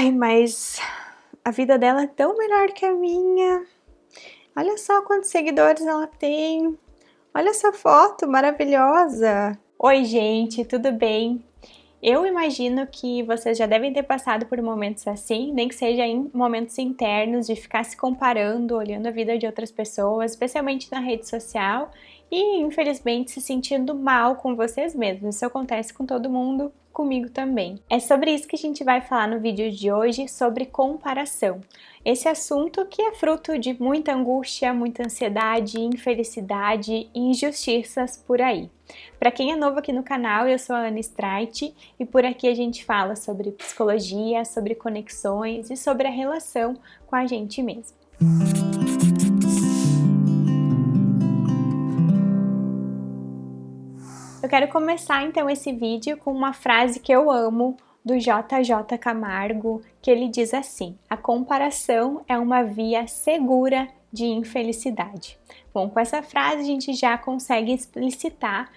Ai, mas a vida dela é tão melhor que a minha. Olha só quantos seguidores ela tem. Olha essa foto maravilhosa. Oi, gente, tudo bem? Eu imagino que vocês já devem ter passado por momentos assim, nem que seja em momentos internos, de ficar se comparando, olhando a vida de outras pessoas, especialmente na rede social, e infelizmente se sentindo mal com vocês mesmos. Isso acontece com todo mundo, comigo também. É sobre isso que a gente vai falar no vídeo de hoje, sobre comparação. Esse assunto que é fruto de muita angústia, muita ansiedade, infelicidade e injustiças por aí. Para quem é novo aqui no canal, eu sou a Ana Streit e por aqui a gente fala sobre psicologia, sobre conexões e sobre a relação com a gente mesmo. Eu quero começar então esse vídeo com uma frase que eu amo do JJ Camargo, que ele diz assim: a comparação é uma via segura de infelicidade. Bom, com essa frase a gente já consegue explicitar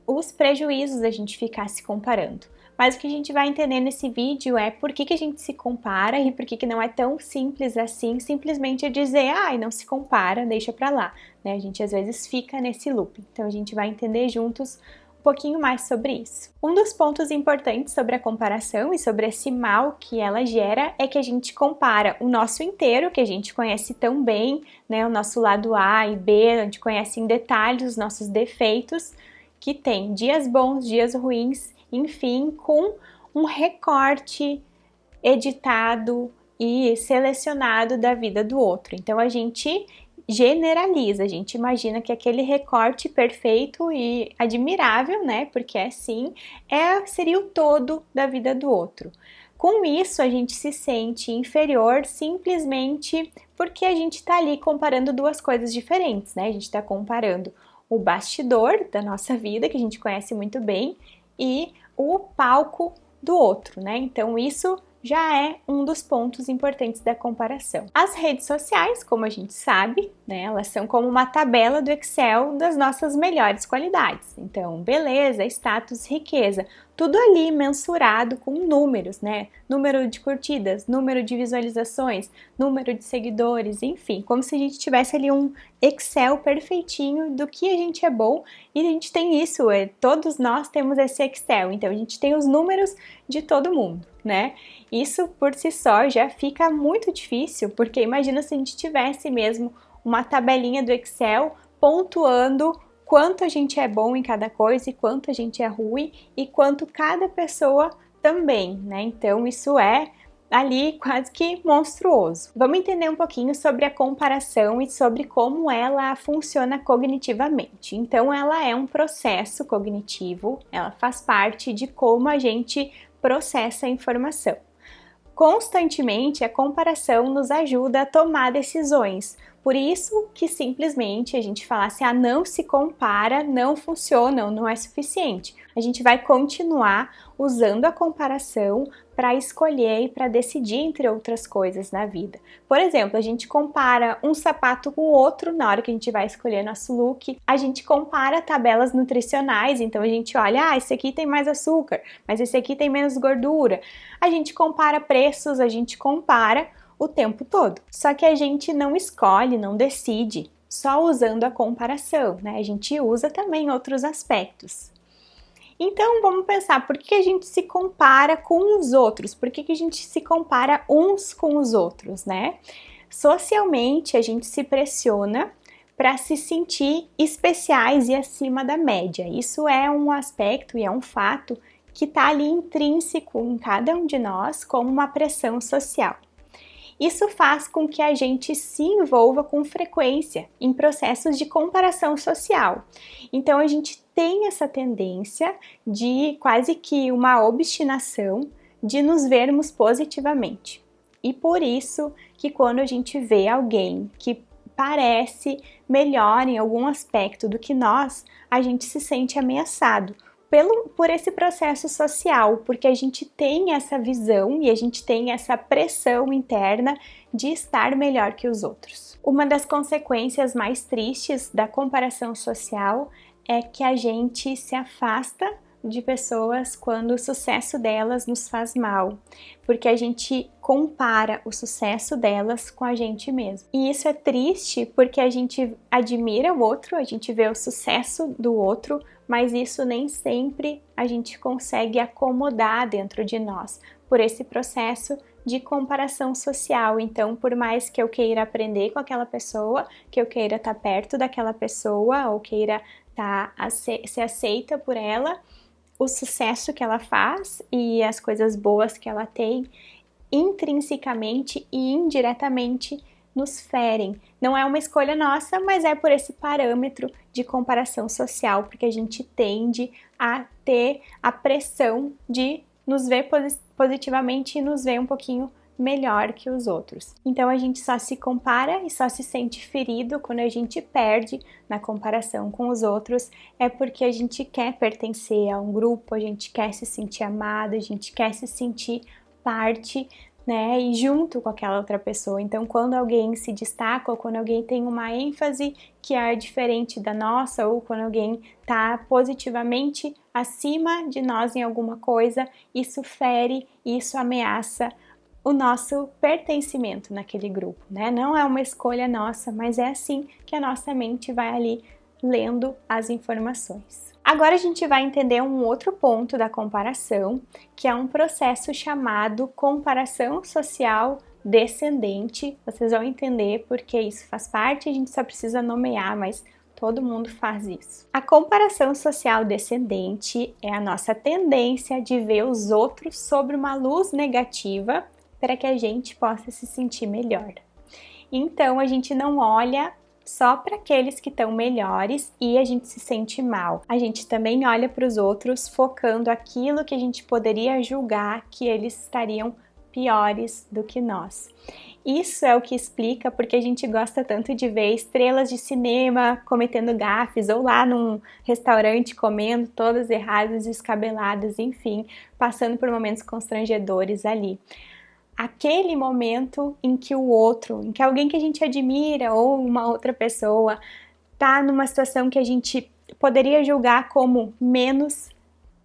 os prejuízos da gente ficar se comparando. Mas o que a gente vai entender nesse vídeo é por que a gente se compara e por que não é tão simples assim, simplesmente dizer, ai, não se compara, deixa pra lá, né? A gente às vezes fica nesse loop. Então a gente vai entender juntos um pouquinho mais sobre isso. Um dos pontos importantes sobre a comparação e sobre esse mal que ela gera é que a gente compara o nosso inteiro, que a gente conhece tão bem, né? O nosso lado A e B, a gente conhece em detalhes os nossos defeitos, que tem dias bons, dias ruins, enfim, com um recorte editado e selecionado da vida do outro. Então a gente generaliza, a gente imagina que aquele recorte perfeito e admirável, né, porque assim, seria o todo da vida do outro. Com isso, a gente se sente inferior simplesmente porque a gente está ali comparando duas coisas diferentes, né? A gente está comparando o bastidor da nossa vida, que a gente conhece muito bem, e o palco do outro, né? Então isso já é um dos pontos importantes da comparação. As redes sociais, como a gente sabe, né, elas são como uma tabela do Excel das nossas melhores qualidades. Então, beleza, status, riqueza, tudo ali mensurado com números, né? Número de curtidas, número de visualizações, número de seguidores, enfim, como se a gente tivesse ali um Excel perfeitinho do que a gente é bom, e a gente tem isso, todos nós temos esse Excel, então a gente tem os números de todo mundo, né? Isso por si só já fica muito difícil, porque imagina se a gente tivesse mesmo uma tabelinha do Excel pontuando quanto a gente é bom em cada coisa e quanto a gente é ruim e quanto cada pessoa também, né? Então isso é ali quase que monstruoso. Vamos entender um pouquinho sobre a comparação e sobre como ela funciona cognitivamente. Então ela é um processo cognitivo, ela faz parte de como a gente processa a informação. Constantemente, a comparação nos ajuda a tomar decisões. Por isso que simplesmente a gente falasse, não se compara, não funciona, não é suficiente. A gente vai continuar usando a comparação para escolher e para decidir entre outras coisas na vida. Por exemplo, a gente compara um sapato com o outro na hora que a gente vai escolher nosso look. A gente compara tabelas nutricionais, então a gente olha, esse aqui tem mais açúcar, mas esse aqui tem menos gordura. A gente compara preços, a gente compara o tempo todo. Só que a gente não escolhe, não decide, só usando a comparação, né? A gente usa também outros aspectos. Então vamos pensar, por que a gente se compara com os outros? Por que a gente se compara uns com os outros, né? Socialmente a gente se pressiona para se sentir especiais e acima da média. Isso é um aspecto e é um fato que está ali intrínseco em cada um de nós como uma pressão social. Isso faz com que a gente se envolva com frequência em processos de comparação social. Então a gente tem essa tendência de quase que uma obstinação de nos vermos positivamente. E por isso que quando a gente vê alguém que parece melhor em algum aspecto do que nós, a gente se sente ameaçado por esse processo social, porque a gente tem essa visão e a gente tem essa pressão interna de estar melhor que os outros. Uma das consequências mais tristes da comparação social é que a gente se afasta de pessoas quando o sucesso delas nos faz mal, porque a gente compara o sucesso delas com a gente mesmo. E isso é triste porque a gente admira o outro, a gente vê o sucesso do outro, mas isso nem sempre a gente consegue acomodar dentro de nós por esse processo de comparação social. Então, por mais que eu queira aprender com aquela pessoa, que eu queira estar perto daquela pessoa ou queira ser aceita por ela, o sucesso que ela faz e as coisas boas que ela tem, intrinsecamente e indiretamente nos ferem. Não é uma escolha nossa, mas é por esse parâmetro de comparação social, porque a gente tende a ter a pressão de nos ver positivamente e nos ver um pouquinho melhor que os outros. Então a gente só se compara e só se sente ferido quando a gente perde na comparação com os outros, é porque a gente quer pertencer a um grupo, a gente quer se sentir amado, a gente quer se sentir parte, né, e junto com aquela outra pessoa. Então, quando alguém se destaca ou quando alguém tem uma ênfase que é diferente da nossa, ou quando alguém está positivamente acima de nós em alguma coisa, isso fere, isso ameaça o nosso pertencimento naquele grupo, né? Não é uma escolha nossa, mas é assim que a nossa mente vai ali lendo as informações. Agora a gente vai entender um outro ponto da comparação, que é um processo chamado comparação social descendente. Vocês vão entender porque isso faz parte, a gente só precisa nomear, mas todo mundo faz isso. A comparação social descendente é a nossa tendência de ver os outros sob uma luz negativa para que a gente possa se sentir melhor. Então a gente não olha só para aqueles que estão melhores e a gente se sente mal. A gente também olha para os outros focando aquilo que a gente poderia julgar que eles estariam piores do que nós. Isso é o que explica porque a gente gosta tanto de ver estrelas de cinema cometendo gafes ou lá num restaurante comendo todas erradas, descabeladas, enfim, passando por momentos constrangedores ali. Aquele momento em que o outro, em que alguém que a gente admira ou uma outra pessoa tá numa situação que a gente poderia julgar como menos,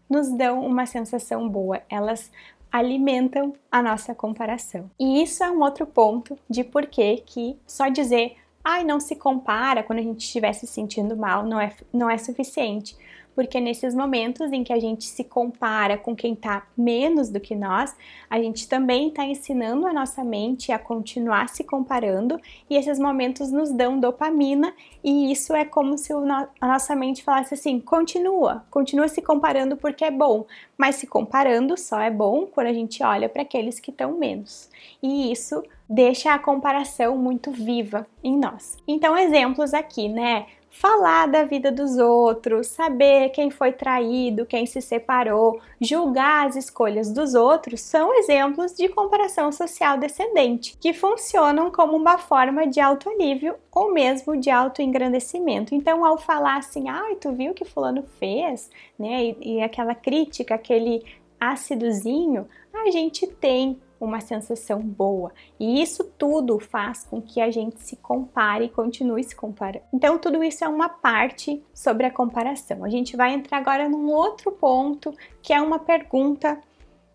nos dão uma sensação boa. Elas alimentam a nossa comparação. E isso é um outro ponto de por que só dizer ai, não se compara quando a gente estiver se sentindo mal não é suficiente. Porque nesses momentos em que a gente se compara com quem está menos do que nós, a gente também está ensinando a nossa mente a continuar se comparando e esses momentos nos dão dopamina e isso é como se a nossa mente falasse assim, continua se comparando porque é bom, mas se comparando só é bom quando a gente olha para aqueles que estão menos. E isso deixa a comparação muito viva em nós. Então, exemplos aqui, né? Falar da vida dos outros, saber quem foi traído, quem se separou, julgar as escolhas dos outros são exemplos de comparação social descendente, que funcionam como uma forma de autoalívio ou mesmo de autoengrandecimento. Então, ao falar assim, ai, tu viu o que fulano fez, né? E aquela crítica, aquele ácidozinho, a gente tem uma sensação boa. E isso tudo faz com que a gente se compare e continue se comparando. Então, tudo isso é uma parte sobre a comparação. A gente vai entrar agora num outro ponto, que é uma pergunta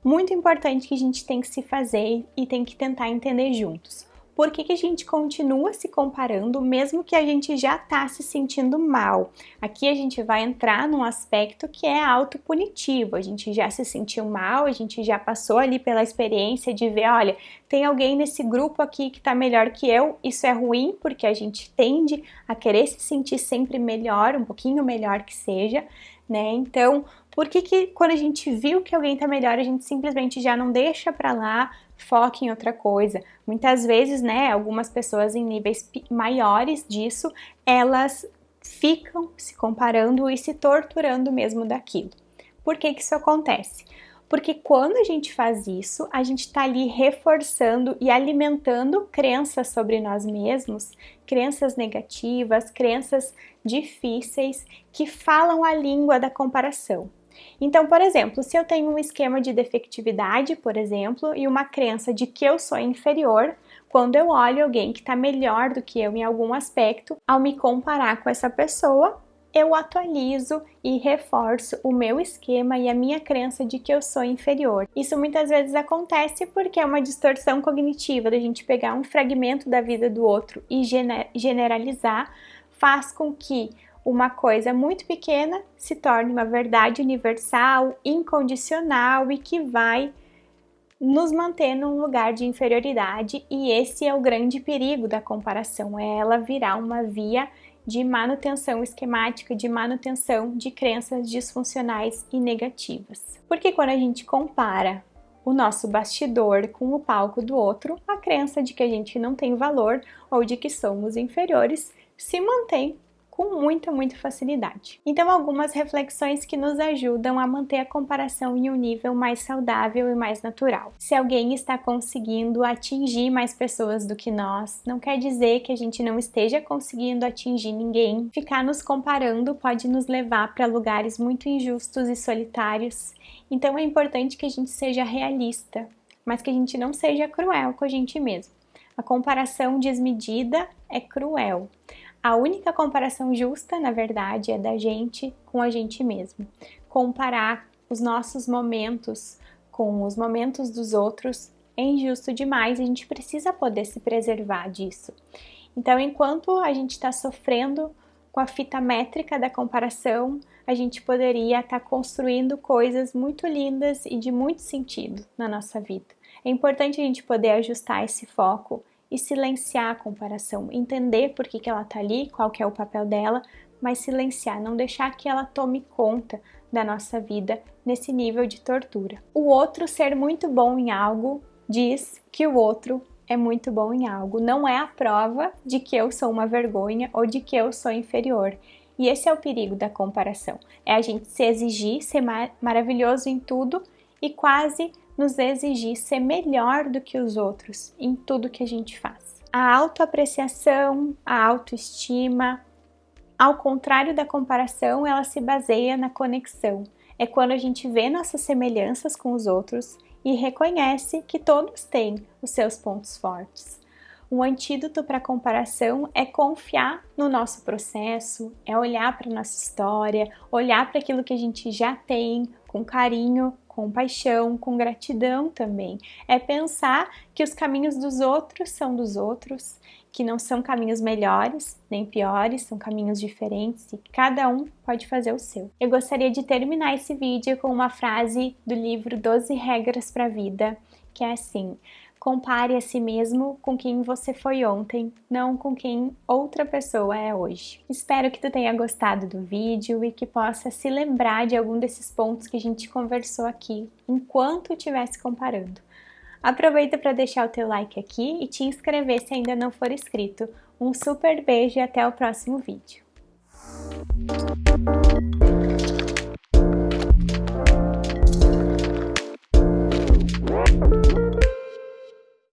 muito importante que a gente tem que se fazer e tem que tentar entender juntos. Por que a gente continua se comparando mesmo que a gente já está se sentindo mal? Aqui a gente vai entrar num aspecto que é autopunitivo. A gente já se sentiu mal, a gente já passou ali pela experiência de ver, olha, tem alguém nesse grupo aqui que está melhor que eu. Isso é ruim porque a gente tende a querer se sentir sempre melhor, um pouquinho melhor que seja, né? Então, por que quando a gente viu que alguém está melhor, a gente simplesmente já não deixa para lá, foca em outra coisa? Muitas vezes, né, algumas pessoas em níveis maiores disso, elas ficam se comparando e se torturando mesmo daquilo. Por que isso acontece? Porque quando a gente faz isso, a gente está ali reforçando e alimentando crenças sobre nós mesmos, crenças negativas, crenças difíceis que falam a língua da comparação. Então, por exemplo, se eu tenho um esquema de defectividade, por exemplo, e uma crença de que eu sou inferior, quando eu olho alguém que está melhor do que eu em algum aspecto, ao me comparar com essa pessoa, eu atualizo e reforço o meu esquema e a minha crença de que eu sou inferior. Isso muitas vezes acontece porque é uma distorção cognitiva, da gente pegar um fragmento da vida do outro e generalizar, faz com que uma coisa muito pequena se torne uma verdade universal, incondicional e que vai nos manter num lugar de inferioridade, e esse é o grande perigo da comparação, é ela virar uma via de manutenção esquemática, de manutenção de crenças disfuncionais e negativas. Porque quando a gente compara o nosso bastidor com o palco do outro, a crença de que a gente não tem valor ou de que somos inferiores se mantém com muita facilidade. Então, algumas reflexões que nos ajudam a manter a comparação em um nível mais saudável e mais natural. Se alguém está conseguindo atingir mais pessoas do que nós, não quer dizer que a gente não esteja conseguindo atingir ninguém. Ficar nos comparando pode nos levar para lugares muito injustos e solitários. Então, é importante que a gente seja realista, mas que a gente não seja cruel com a gente mesmo. A comparação desmedida é cruel. A única comparação justa, na verdade, é da gente com a gente mesmo. Comparar os nossos momentos com os momentos dos outros é injusto demais, a gente precisa poder se preservar disso. Então, enquanto a gente está sofrendo com a fita métrica da comparação, a gente poderia estar construindo coisas muito lindas e de muito sentido na nossa vida. É importante a gente poder ajustar esse foco e silenciar a comparação, entender por que ela está ali, qual que é o papel dela, mas silenciar, não deixar que ela tome conta da nossa vida nesse nível de tortura. O outro ser muito bom em algo diz que o outro é muito bom em algo, não é a prova de que eu sou uma vergonha ou de que eu sou inferior. E esse é o perigo da comparação, é a gente se exigir, ser maravilhoso em tudo e quase nos exigir ser melhor do que os outros em tudo que a gente faz. A autoapreciação, a autoestima, ao contrário da comparação, ela se baseia na conexão. É quando a gente vê nossas semelhanças com os outros e reconhece que todos têm os seus pontos fortes. Um antídoto para a comparação é confiar no nosso processo, é olhar para a nossa história, olhar para aquilo que a gente já tem com carinho, com paixão, com gratidão também. É pensar que os caminhos dos outros são dos outros, que não são caminhos melhores nem piores, são caminhos diferentes e cada um pode fazer o seu. Eu gostaria de terminar esse vídeo com uma frase do livro 12 Regras para a Vida, que é assim: compare a si mesmo com quem você foi ontem, não com quem outra pessoa é hoje. Espero que tu tenha gostado do vídeo e que possa se lembrar de algum desses pontos que a gente conversou aqui enquanto estivesse comparando. Aproveita para deixar o teu like aqui e te inscrever se ainda não for inscrito. Um super beijo e até o próximo vídeo.